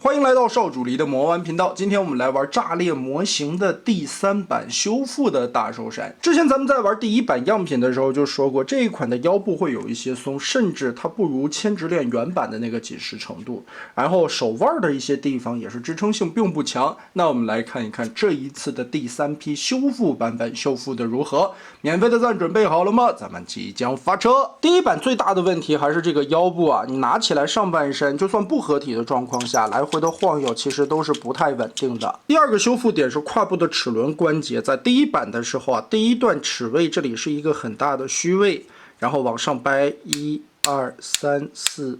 欢迎来到少主离的魔玩频道。今天我们来玩炸裂模型的第3版修复的大寿山。之前咱们在玩第1版样品的时候就说过，这一款的腰部会有一些松，甚至它不如千直链原版的那个紧实程度。然后手腕的一些地方也是支撑性并不强。那我们来看一看这一次的第3批修复版本修复的如何。免费的赞准备好了吗？咱们即将发车。第1版最大的问题还是这个腰部啊，你拿起来上半身就算不合体的状况下，来回的晃悠其实都是不太稳定的。第二个修复点是胯部的齿轮关节，在第1版的时候啊，第1段齿位这里是一个很大的虚位，然后往上掰1、2、3、4、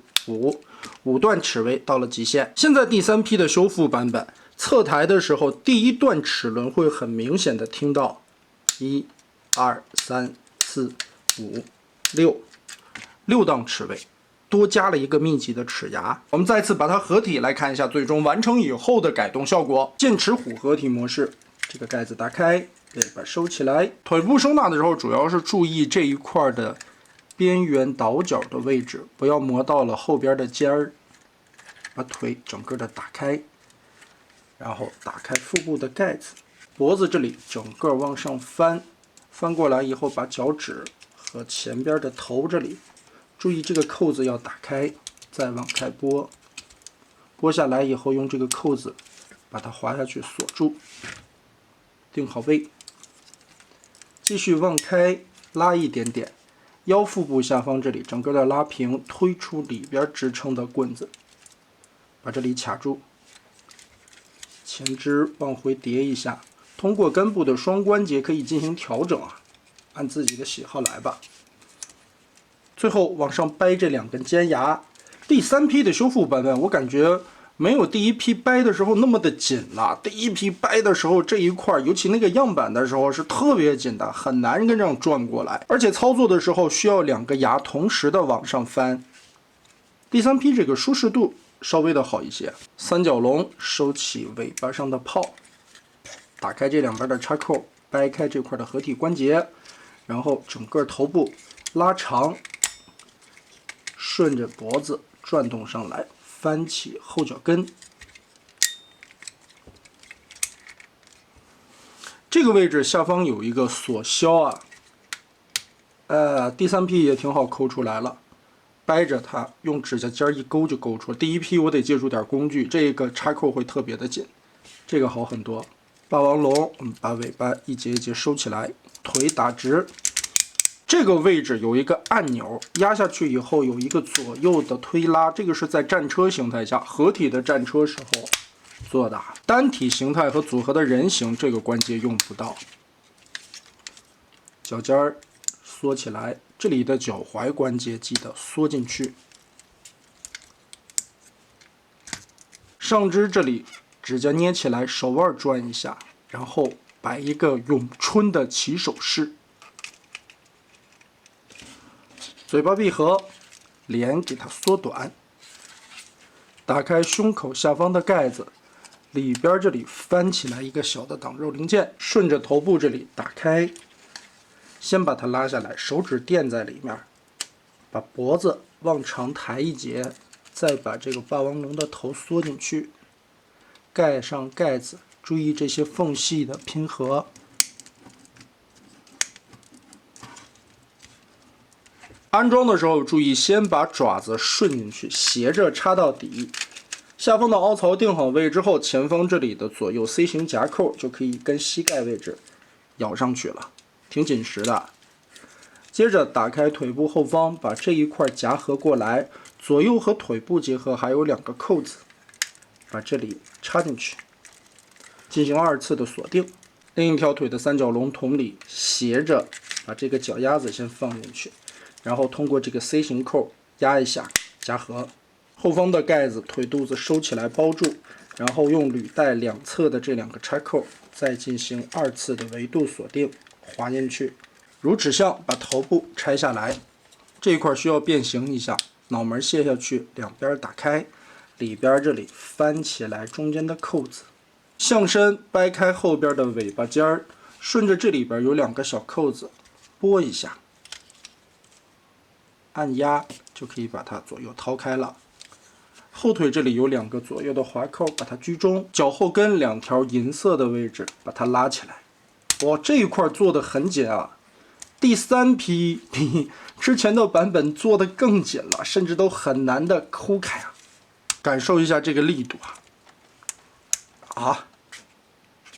5段齿位到了极限。现在第3批的修复版本，侧抬的时候，第1段齿轮会很明显的听到1、2、3、4、5、6档齿位。多加了一个密集的齿牙，我们再次把它合体来看一下最终完成以后的改动效果。剑齿虎合体模式，这个盖子打开，尾巴收起来。腿部收纳的时候，主要是注意这一块的边缘倒角的位置，不要磨到了后边的尖儿。把腿整个的打开，然后打开腹部的盖子，脖子这里整个往上翻，翻过来以后，把脚趾和前边的头这里。注意这个扣子要打开，再往开拨，拨下来以后用这个扣子把它滑下去锁住，定好位，继续往开拉一点点，腰腹部下方这里整个的拉平，推出里边支撑的棍子，把这里卡住，前肢往回叠一下，通过根部的双关节可以进行调整啊，按自己的喜好来吧。最后往上掰这2根尖牙。第3批的修复版本，我感觉没有第1批掰的时候那么的紧了。第1批掰的时候这一块，尤其那个样板的时候是特别紧的，很难跟这样转过来，而且操作的时候需要2个牙同时的往上翻。第3批这个舒适度稍微的好一些。三角龙收起尾巴上的泡，打开这2边的插扣，掰开这块的合体关节，然后整个头部拉长。顺着脖子转动上来，翻起后脚跟。这个位置下方有一个锁销啊，第3批也挺好抠出来了，掰着它用指甲尖一勾就勾出来。第1批我得借助点工具，这个插扣会特别的紧，这个好很多。霸王龙，我们把尾巴一节一节收起来，腿打直。这个位置有一个按钮，压下去以后有一个左右的推拉，这个是在战车形态下合体的战车时候做的。单体形态和组合的人形这个关节用不到。脚尖儿缩起来，这里的脚踝关节记得缩进去。上肢这里指甲捏起来，手腕转一下，然后摆一个咏春的起手式。嘴巴闭合，脸给它缩短，打开胸口下方的盖子，里边这里翻起来一个小的挡肉零件，顺着头部这里打开，先把它拉下来，手指垫在里面，把脖子往长抬一截，再把这个霸王龙的头缩进去，盖上盖子，注意这些缝隙的拼合。安装的时候注意先把爪子顺进去，斜着插到底。下方的凹槽定好位之后，前方这里的左右 C 型夹扣就可以跟膝盖位置咬上去了，挺紧实的。接着打开腿部后方，把这一块夹合过来，左右和腿部结合，还有2个扣子，把这里插进去，进行2次的锁定。另一条腿的三角龙同理，斜着把这个脚丫子先放进去。然后通过这个 C 型扣压一下，夹合。后方的盖子腿肚子收起来包住，然后用履带两侧的这2个插扣再进行2次的维度锁定，滑进去。如指向把头部拆下来，这一块需要变形一下，脑门卸下去，两边打开，里边这里翻起来中间的扣子，向身掰开后边的尾巴尖儿，顺着这里边有2个小扣子拨一下。按压就可以把它左右掏开了。后腿这里有2个左右的滑扣，把它居中，脚后跟2条银色的位置把它拉起来。哇，这一块做的很紧啊！第3批比之前的版本做的更紧了，甚至都很难的抠开啊！感受一下这个力度啊！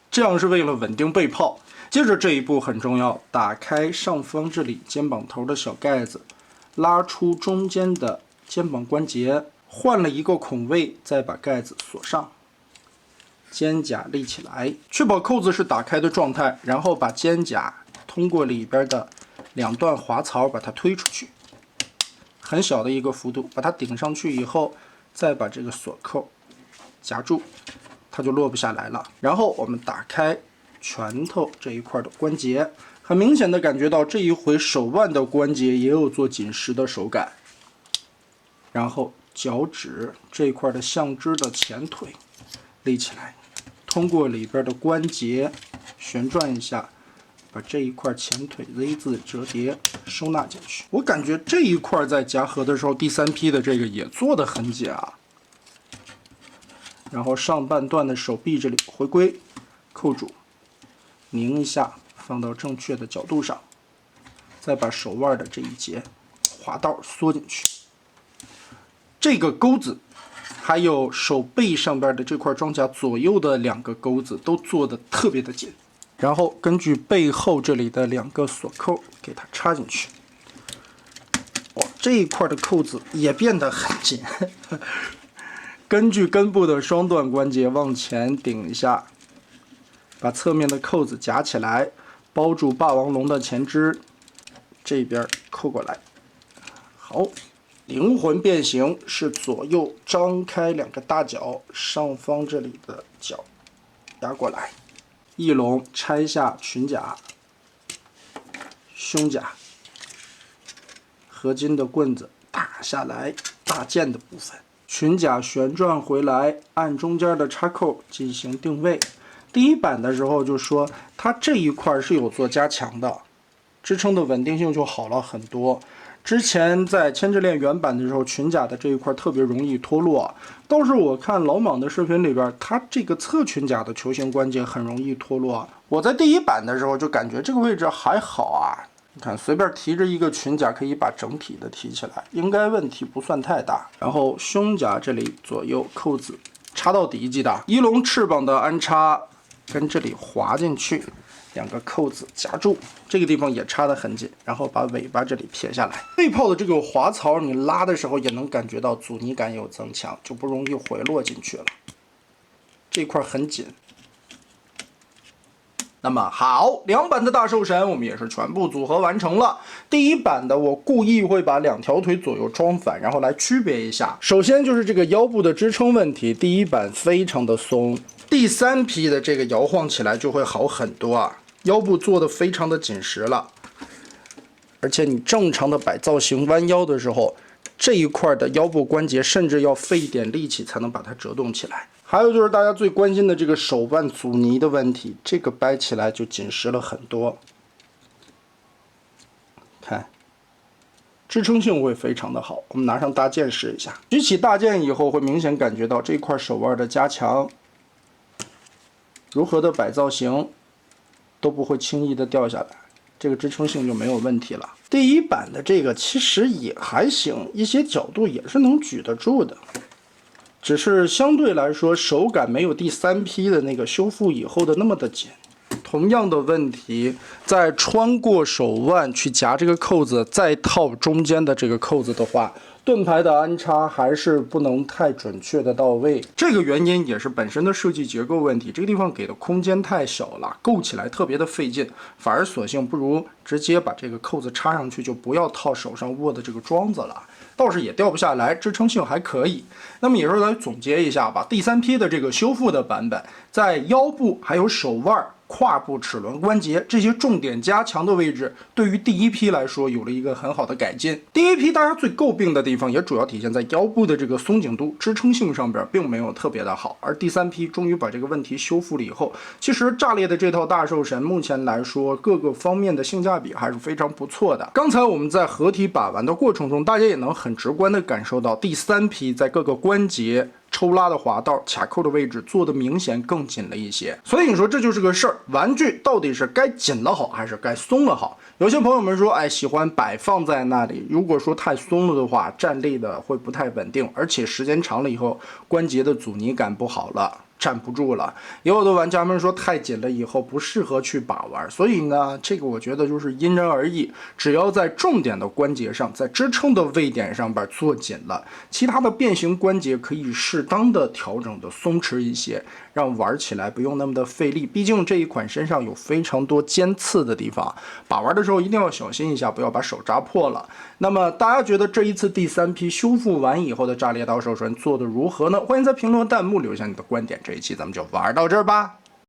这样是为了稳定背泡。接着这一步很重要，打开上方这里肩膀头的小盖子，拉出中间的肩膀关节，换了一个孔位，再把盖子锁上。肩胛立起来，确保扣子是打开的状态，然后把肩胛通过里边的2段滑槽把它推出去，很小的一个幅度，把它顶上去以后，再把这个锁扣夹住，它就落不下来了。然后我们打开拳头这一块的关节，很明显的感觉到这一回手腕的关节也有做紧实的手感。然后脚趾这一块的向肢的前腿立起来，通过里边的关节旋转一下，把这一块前腿 Z 字折叠收纳进去。我感觉这一块在夹合的时候，第3批的这个也做得很紧啊。然后上半段的手臂这里回归，扣住，拧一下，放到正确的角度上，再把手腕的这一节滑道缩进去。这个钩子还有手背上边的这块装甲左右的2个钩子都做得特别的紧，然后根据背后这里的2个锁扣给它插进去。哇，这一块的扣子也变得很紧。根据根部的双段关节往前顶一下，把侧面的扣子夹起来，包住霸王龙的前肢，这边扣过来。好。灵魂变形是左右张开2个大脚，上方这里的脚压过来，翼龙拆下裙甲、胸甲，合金的棍子打下来，大件的部分，裙甲旋转回来，按中间的插扣进行定位。第1版的时候就说它这一块是有做加强的，支撑的稳定性就好了很多。之前在千之恋原版的时候，裙甲的这一块特别容易脱落，倒是我看老莽的视频里边，它这个侧裙甲的球形关节很容易脱落。我在第1版的时候就感觉这个位置还好啊，你看随便提着一个裙甲可以把整体的提起来，应该问题不算太大。然后胸甲这里左右扣子插到底，记得翼龙翅膀的安插跟这里滑进去。2个扣子夹住，这个地方也插得很紧，然后把尾巴这里撇下来。背泡的这个滑槽，你拉的时候也能感觉到阻尼感有增强，就不容易回落进去了。这块很紧。那么好，2版的大兽神我们也是全部组合完成了。第1版的我故意会把2条腿左右装反，然后来区别一下。首先就是这个腰部的支撑问题，第1版非常的松。第3批的这个摇晃起来就会好很多啊，腰部做的非常的紧实了，而且你正常的摆造型弯腰的时候，这一块的腰部关节甚至要费一点力气才能把它折动起来。还有就是大家最关心的这个手腕阻尼的问题，这个掰起来就紧实了很多，看。支撑性会非常的好，我们拿上大件试一下。举起大件以后，会明显感觉到这块手腕的加强。如何的摆造型都不会轻易的掉下来，这个支撑性就没有问题了。第1版的这个其实也还行，一些角度也是能举得住的，只是相对来说手感没有第3批的那个修复以后的那么的紧。同样的问题，在穿过手腕去夹这个扣子，再套中间的这个扣子的话，盾牌的安插还是不能太准确的到位。这个原因也是本身的设计结构问题，这个地方给的空间太小了，够起来特别的费劲，反而索性不如直接把这个扣子插上去，就不要套手上握的这个桩子了。倒是也掉不下来，支撑性还可以。那么也是来总结一下吧，第3批的这个修复的版本，在腰部还有手腕胯部齿轮关节这些重点加强的位置，对于第一批来说有了一个很好的改进。第一批大家最诟病的地方，也主要体现在腰部的这个松紧度、支撑性上边，并没有特别的好。而第三批终于把这个问题修复了以后，其实炸裂的这套大兽神目前来说，各个方面的性价比还是非常不错的。刚才我们在合体把玩的过程中，大家也能很直观的感受到第三批在各个关节抽拉的滑道、卡扣的位置做的明显更紧了一些，所以你说这就是个事儿，玩具到底是该紧了好还是该松了好？有些朋友们说，哎，喜欢摆放在那里，如果说太松了的话，站立的会不太稳定，而且时间长了以后，关节的阻尼感不好了。站不住了，也有的玩家们说太紧了以后不适合去把玩，所以呢，这个我觉得就是因人而异。只要在重点的关节上，在支撑的位点上边做紧了，其他的变形关节可以适当的调整的松弛一些，让玩起来不用那么的费力。毕竟这一款身上有非常多尖刺的地方，把玩的时候一定要小心一下，不要把手扎破了。那么大家觉得这一次第三批修复完以后的炸裂刀兽神做的如何呢？欢迎在评论弹幕留下你的观点。这一期咱们就玩到这儿吧。